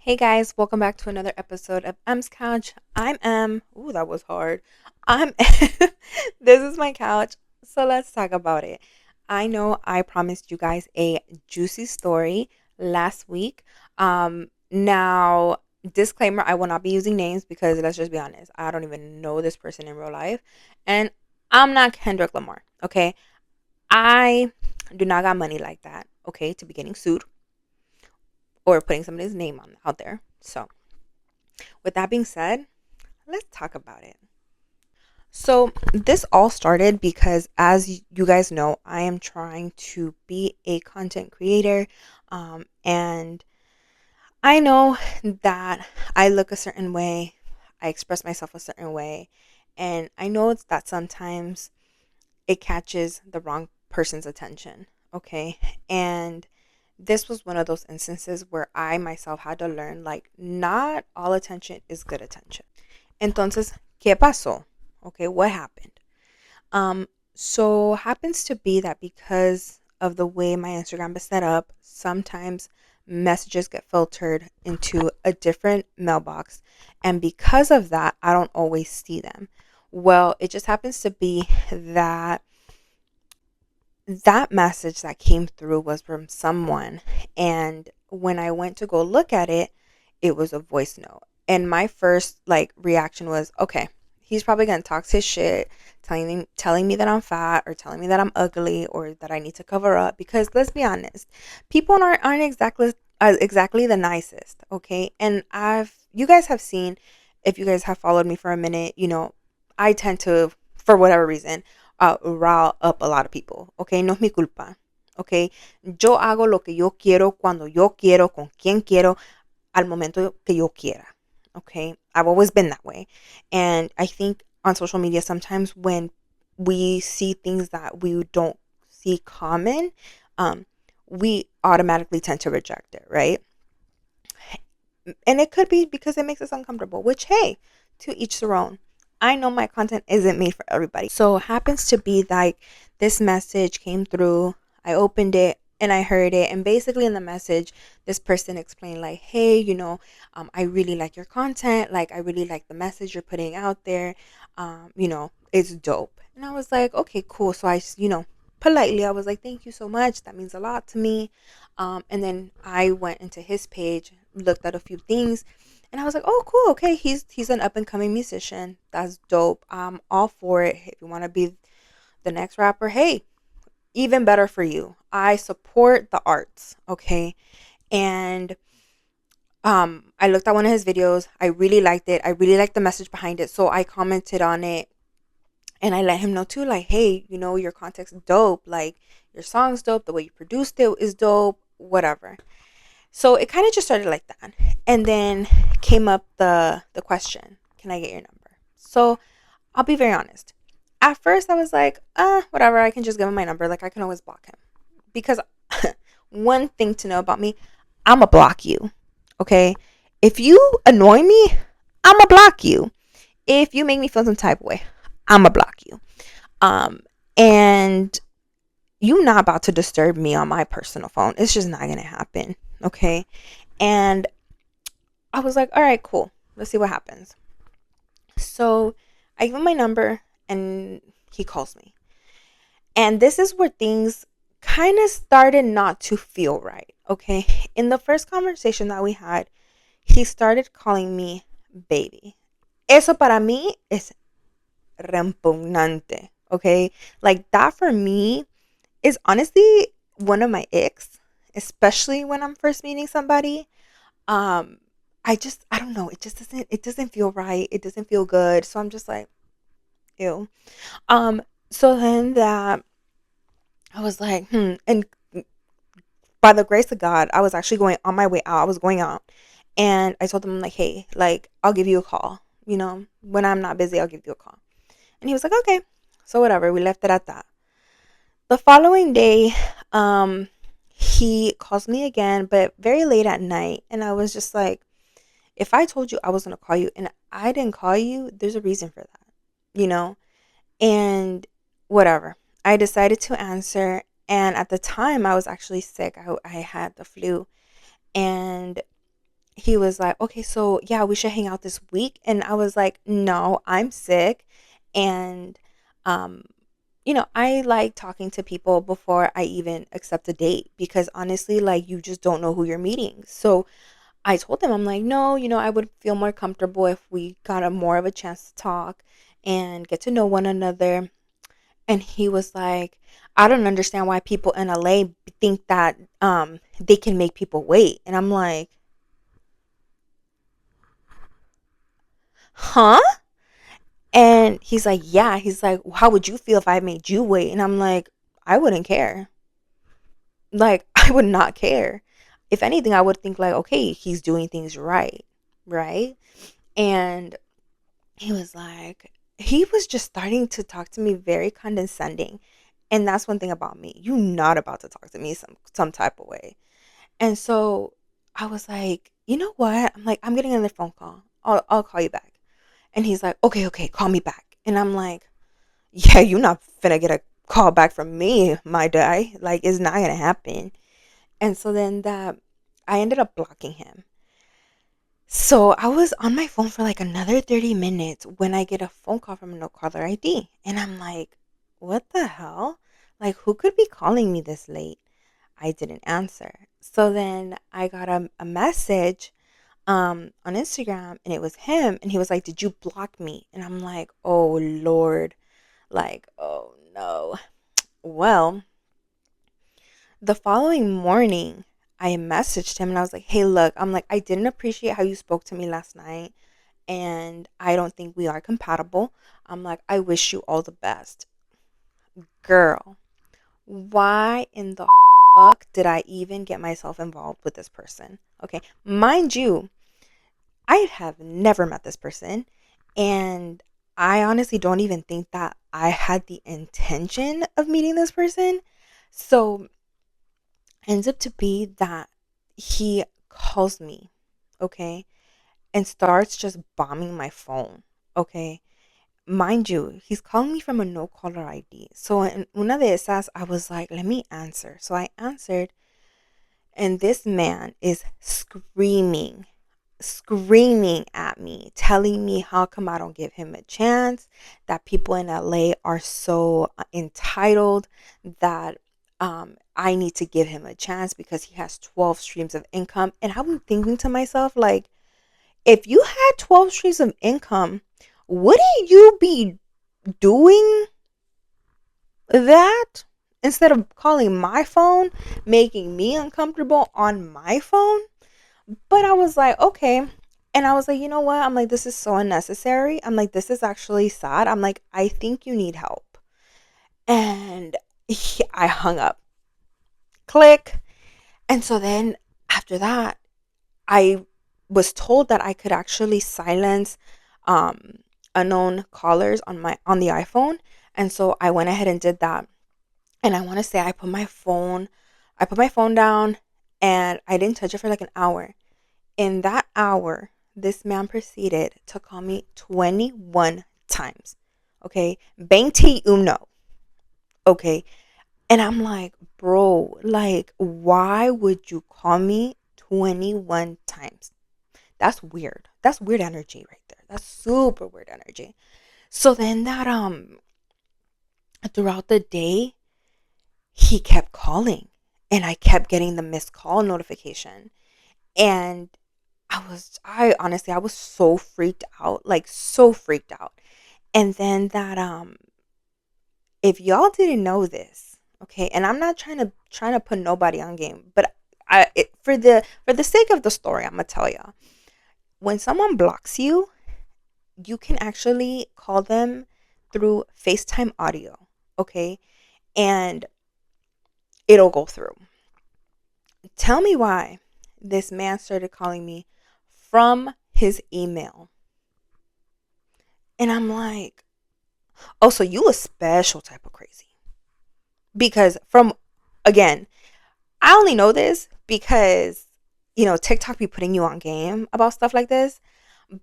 Hey guys, welcome back to another episode of M's Couch. I'm M. Ooh, that was hard. I'm This is my couch. So let's talk about it. I know I promised you guys a juicy story last week. Now, disclaimer, I will not be using names because let's just be honest, I don't even know this person in real life. And I'm not Kendrick Lamar, okay? I do not got money like that, okay, to be getting sued or putting somebody's name on out there. So with that being said, let's talk about it. So, this all started because, as you guys know, I am trying to be a content creator. And I know that I look a certain way, I express myself a certain way. And I know it's that sometimes it catches the wrong person's attention. Okay. And this was one of those instances where I myself had to learn like, not all attention is good attention. Entonces, ¿qué pasó? Okay, what happened? So happens to be that because of the way my Instagram is set up, sometimes messages get filtered into a different mailbox, and because of that, I don't always see them. Well, it just happens to be that that message that came through was from someone, and when I went to go look at it, it was a voice note. And my first like reaction was, okay, he's probably gonna talk his shit, telling me that I'm fat, or telling me that I'm ugly, or that I need to cover up, because let's be honest, people aren't exactly the nicest. Okay. And I've you guys have seen, if you guys have followed me for a minute, I tend to, for whatever reason, rile up a lot of people. Okay, no es mi culpa. Okay, yo hago lo que yo quiero, cuando yo quiero, con quien quiero, al momento que yo quiera. Okay, I've always been that way. And I think on social media, sometimes when we see things that we don't see common, um, we automatically tend to reject it, right? And it could be because it makes us uncomfortable, which, hey, to each their own. I know my content isn't made for everybody. So it happens to be like this message came through. I opened it and I heard it. And basically, in the message, this person explained, like, hey, I really like your content. Like, I really like the message you're putting out there. It's dope. And I was like, okay, cool. So politely, I was like, thank you so much. That means a lot to me. And then I went into his page, looked at a few things, and I was like, oh, cool. Okay, he's an up and coming musician. That's dope. I'm all for it. If you want to be the next rapper, hey, even better for you. I support the arts. Okay, and I looked at one of his videos. I really liked it. I really liked the message behind it. So I commented on it, and I let him know too, like, hey, your content's dope. Like, your song's dope. The way you produced it is dope. Whatever. So it kind of just started like that. And then came up the question, can I get your number? So I'll be very honest. At first I was like, whatever, I can just give him my number. Like, I can always block him. Because one thing to know about me, I'ma block you. Okay? If you annoy me, I'ma block you. If you make me feel some type of way, I'ma block you. And you not about to disturb me on my personal phone. It's just not gonna happen. Okay? And I was like, all right, cool. Let's see what happens. So I give him my number and he calls me. And this is where things kind of started not to feel right. Okay. In the first conversation that we had, he started calling me baby. Eso para mí es repugnante. Okay. Like, that for me is honestly one of my icks, especially when I'm first meeting somebody. um I don't know, it doesn't feel right, it doesn't feel good, so I'm just like, ew. So then that I was like, and by the grace of God, I was actually going on my way out. I was going out, and I told him, like, hey, like, I'll give you a call, when I'm not busy, I'll give you a call. And he was like, okay. So whatever, we left it at that. The following day, he calls me again, but very late at night, and I was just like, if I told you I was going to call you and I didn't call you, there's a reason for that, you know? And whatever. I decided to answer. And at the time, I was actually sick. I had the flu. And he was like, okay, so yeah, we should hang out this week. And I was like, no, I'm sick. And, um, I like talking to people before I even accept a date because honestly, like, you just don't know who you're meeting. So I told him, I'm like, no, I would feel more comfortable if we got a more of a chance to talk and get to know one another. And he was like, I don't understand why people in LA think that they can make people wait. And I'm like, huh? And he's like, yeah. He's like, how would you feel if I made you wait? And I'm like, I wouldn't care. Like, I would not care. If anything, I would think like, okay, he's doing things right. Right. And he was just starting to talk to me very condescending. And that's one thing about me. You're not about to talk to me some type of way. And so I was like, you know what? I'm like, I'm getting another phone call. I'll call you back. And he's like, okay, okay, call me back. And I'm like, yeah, you're not finna get a call back from me, my guy. Like, it's not gonna happen. And so then that I ended up blocking him. So I was on my phone for like another 30 minutes when I get a phone call from a no caller ID. And I'm like, what the hell? Like, who could be calling me this late? I didn't answer. So then I got a message on Instagram and it was him. And he was like, did you block me? And I'm like, oh, Lord. Like, oh, no. Well, the following morning, I messaged him and I was like, hey, look, I'm like, I didn't appreciate how you spoke to me last night and I don't think we are compatible. I'm like, I wish you all the best. Girl, why in the fuck did I even get myself involved with this person? Okay, mind you, I have never met this person and I honestly don't even think that I had the intention of meeting this person. So, ends up to be that he calls me, okay, and starts just bombing my phone, okay. Mind you, he's calling me from a no caller ID. So in una de esas, I was like, let me answer. So I answered, and this man is screaming at me, telling me how come I don't give him a chance, that people in LA are so entitled, that I need to give him a chance because he has 12 streams of income. And I'm thinking to myself, like, if you had 12 streams of income, wouldn't you be doing that instead of calling my phone, making me uncomfortable on my phone? But I was like, okay. And I was like, you know what? I'm like, this is so unnecessary. I'm like, this is actually sad. I'm like, I think you need help. And I hung up. Click. And so then after that, I was told that I could actually silence um, unknown callers on the iPhone. And so I went ahead and did that. And I want to say I put my phone down and I didn't touch it for like an hour. In that hour, this man proceeded to call me 21 times. Okay. 21. Okay. And I'm like, bro, like, why would you call me 21 times? That's weird. That's weird energy right there. That's super weird energy. So then that throughout the day, he kept calling and I kept getting the missed call notification. And I honestly, I was so freaked out, like so freaked out. And then that if y'all didn't know this, okay, and I'm not trying to put nobody on game, but for the sake of the story, I'm gonna tell y'all. When someone blocks you, you can actually call them through FaceTime audio, okay? And it'll go through. Tell me why this man started calling me from his email. And I'm like, oh, so you a special type of crazy. Because again, I only know this because, TikTok be putting you on game about stuff like this.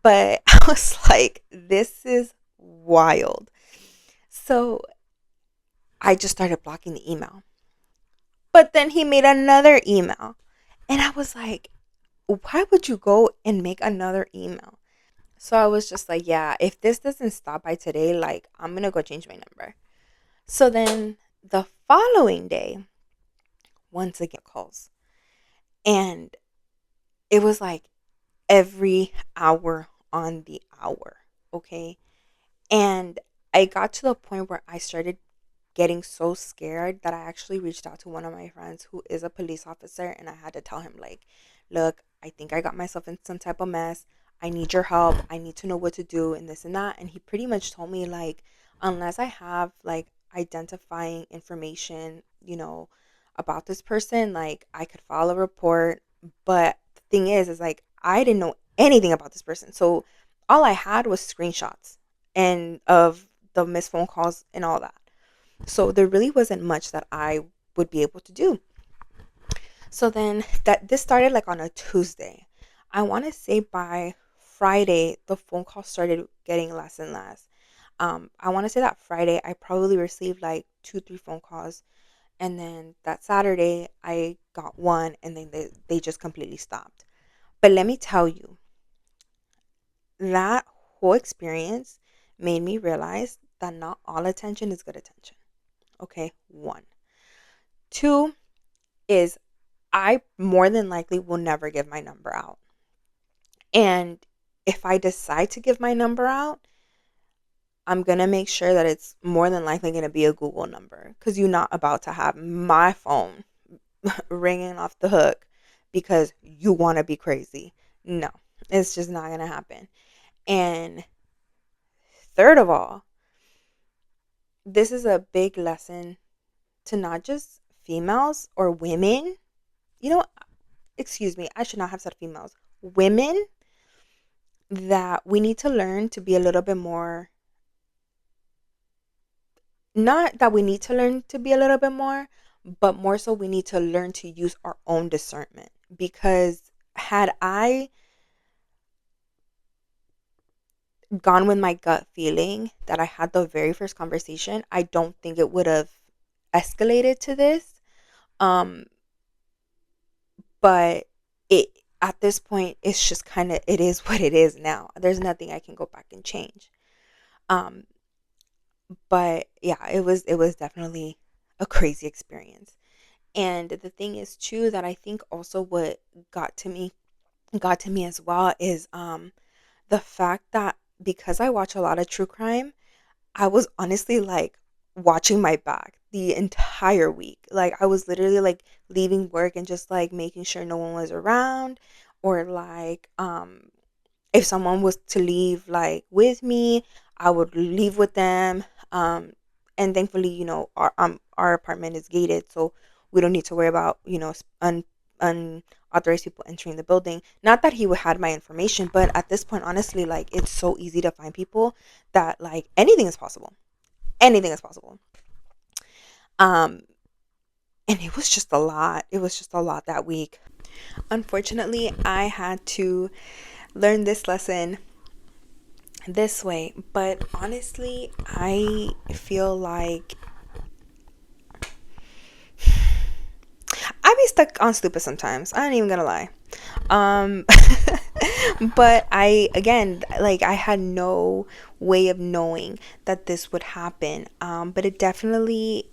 But I was like, this is wild. So I just started blocking the email. But then he made another email. And I was like, why would you go and make another email? So I was just like, yeah, if this doesn't stop by today, like, I'm gonna go change my number. So then the following day, once again calls, and it was like every hour on the hour, okay? And I got to the point where I started getting so scared that I actually reached out to one of my friends who is a police officer, and I had to tell him, like, look, I think I got myself in some type of mess. I need your help. I need to know what to do and this and that. And he pretty much told me, like, unless I have like identifying information, about this person, like, I could file a report. But the thing is like, I didn't know anything about this person. So all I had was screenshots and of the missed phone calls and all that. So there really wasn't much that I would be able to do. So then that this started like on a Tuesday. I want to say by Friday the phone calls started getting less and less. I want to say that Friday I probably received like 2 3 phone calls, and then that Saturday I got one, and then they just completely stopped. But let me tell you, that whole experience made me realize that not all attention is good attention. Okay, one. Two is I more than likely will never give my number out. And if I decide to give my number out, I'm going to make sure that it's more than likely going to be a Google number, because you're not about to have my phone ringing off the hook because you want to be crazy. No, it's just not going to happen. And third of all, this is a big lesson to not just females or women. You know, excuse me, I should not have said females. Women, that we need to learn to be a little bit more, not that we need to learn to be a little bit more, but more so we need to learn to use our own discernment. Because had I gone with my gut feeling that I had the very first conversation, I don't think it would have escalated to this. Um, but it at this point, it's just kind of, it is what it is now. There's nothing I can go back and change. Um, but yeah, it was definitely a crazy experience. And the thing is too, that I think also what got to me got to me as well is the fact that because I watch a lot of true crime, I was honestly like watching my back the entire week. Like, I was literally like leaving work and just like making sure no one was around, or like if someone was to leave like with me, I would leave with them. And thankfully, our apartment is gated, so we don't need to worry about unauthorized people entering the building. Not that he would had my information, but at this point, honestly, like, it's so easy to find people that like anything is possible. Anything is possible. Um, and it was just a lot. It was just a lot that week. Unfortunately, I had to learn this lesson this way, but honestly, I feel like I be stuck on stupid sometimes. I ain't even gonna lie. Um, but I, again, like, I had no way of knowing that this would happen. But it definitely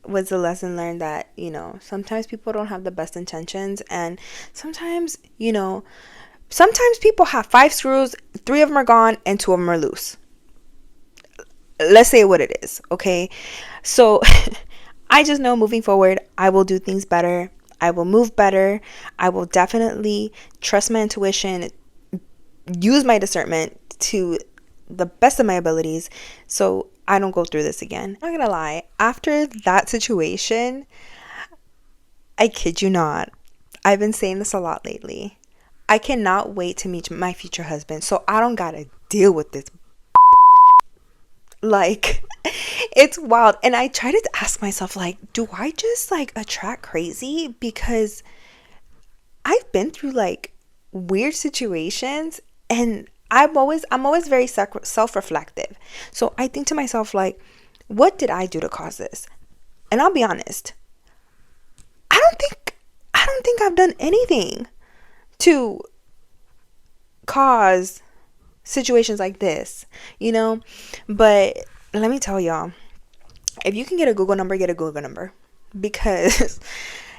was a lesson learned that, sometimes people don't have the best intentions, and sometimes, sometimes people have 5 screws, 3 of them are gone, and 2 of them are loose. Let's say what it is, okay? So I just know moving forward, I will do things better. I will move better. I will definitely trust my intuition, use my discernment to the best of my abilities, so I don't go through this again. I'm not gonna lie, after that situation, I kid you not, I've been saying this a lot lately. I cannot wait to meet my future husband so I don't gotta deal with this. Like, it's wild. And I try to ask myself, like, do I just like attract crazy? Because I've been through like weird situations, and I'm always very self-reflective. So I think to myself, like, what did I do to cause this? And I'll be honest, I don't think I've done anything to cause situations like this, you know? But let me tell y'all, if you can get a Google number, get a Google number. Because,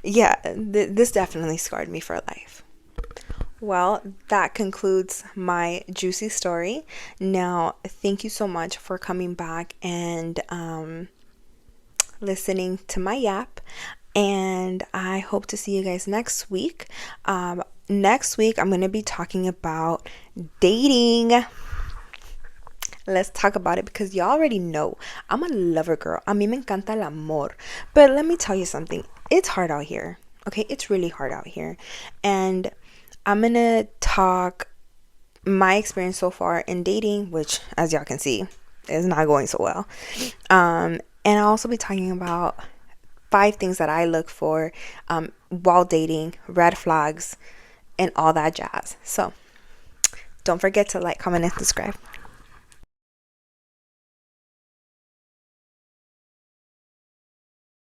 yeah, this definitely scarred me for life. Well, that concludes my juicy story. Now, thank you so much for coming back and listening to my yap. And I hope to see you guys next week. Next week, I'm going to be talking about dating. Let's talk about it because y'all already know I'm a lover girl. A mí me encanta el amor. But let me tell you something. It's hard out here. Okay? It's really hard out here. And I'm going to talk my experience so far in dating, which, as y'all can see, is not going so well. And I'll also be talking about 5 things that I look for while dating, red flags, and all that jazz. So don't forget to like, comment, and subscribe.